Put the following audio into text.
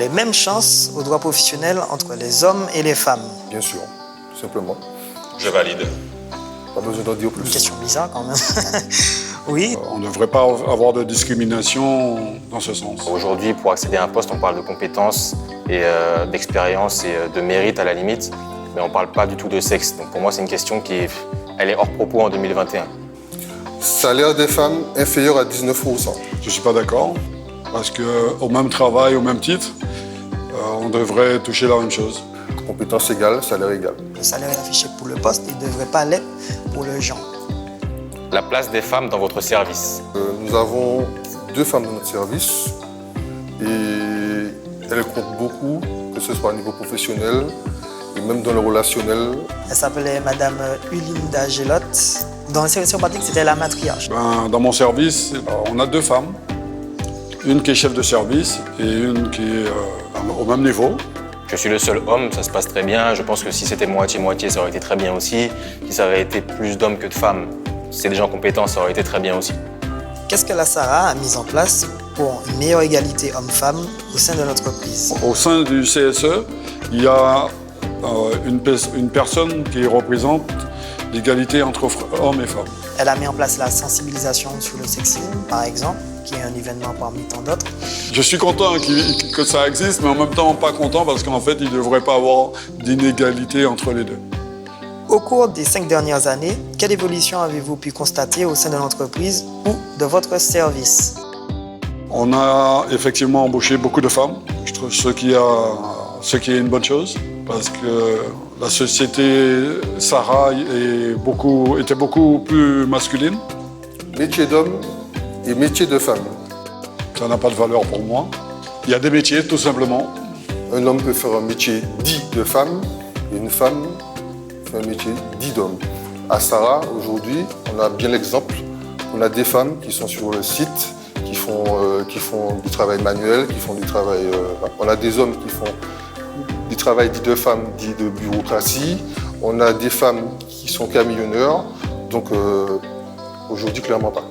les mêmes chances au droit professionnel entre les hommes et les femmes? Bien sûr, tout simplement. Je valide. Pas besoin d'en dire Une plus. question bizarre quand même. Oui. On ne devrait pas avoir de discrimination dans ce sens. Aujourd'hui, pour accéder à un poste, on parle de compétences et d'expérience et de mérite à la limite, mais on ne parle pas du tout de sexe. Donc pour moi, c'est une question elle est hors propos en 2021. Salaire des femmes inférieur à 19%. Je ne suis pas d'accord, parce qu'au même travail, au même titre, on devrait toucher la même chose. Compétence égale, salaire égal. Le salaire est affiché pour le poste, il ne devrait pas l'être pour le genre. La place des femmes dans votre service. Nous avons 2 femmes dans notre service et elles comptent beaucoup, que ce soit au niveau professionnel et même dans le relationnel. Elle s'appelait Madame Ulinda Gelotte. Dans le service informatique, c'était la matriarche. Dans mon service, on a 2 femmes. Une qui est chef de service et une qui est au même niveau. Je suis le seul homme, ça se passe très bien. Je pense que si c'était moitié-moitié, ça aurait été très bien aussi. Si ça avait été plus d'hommes que de femmes, si c'est des gens compétents, ça aurait été très bien aussi. Qu'est-ce que la SARA a mis en place pour une meilleure égalité homme-femme au sein de l'entreprise? Au sein du CSE, il y a une personne qui représente l'égalité entre hommes et femmes. Elle a mis en place la sensibilisation sur le sexisme, par exemple, qui est un événement parmi tant d'autres. Je suis content que ça existe, mais en même temps pas content parce qu'en fait, il ne devrait pas avoir d'inégalité entre les deux. Au cours des 5 dernières années, quelle évolution avez-vous pu constater au sein de l'entreprise ou de votre service? On a effectivement embauché beaucoup de femmes, je trouve ce qui est une bonne chose, parce que la société SARA était beaucoup plus masculine. Métier d'homme et métier de femme. Ça n'a pas de valeur pour moi. Il y a des métiers, tout simplement. Un homme peut faire un métier dit de femme et une femme fait un métier dit d'homme. À SARA, aujourd'hui, on a bien l'exemple. On a des femmes qui sont sur le site, qui font du travail manuel, qui font du travail... on a des hommes qui font du travail dit de femmes, dit de bureaucratie. On a des femmes qui sont camionneurs. Donc aujourd'hui, clairement pas.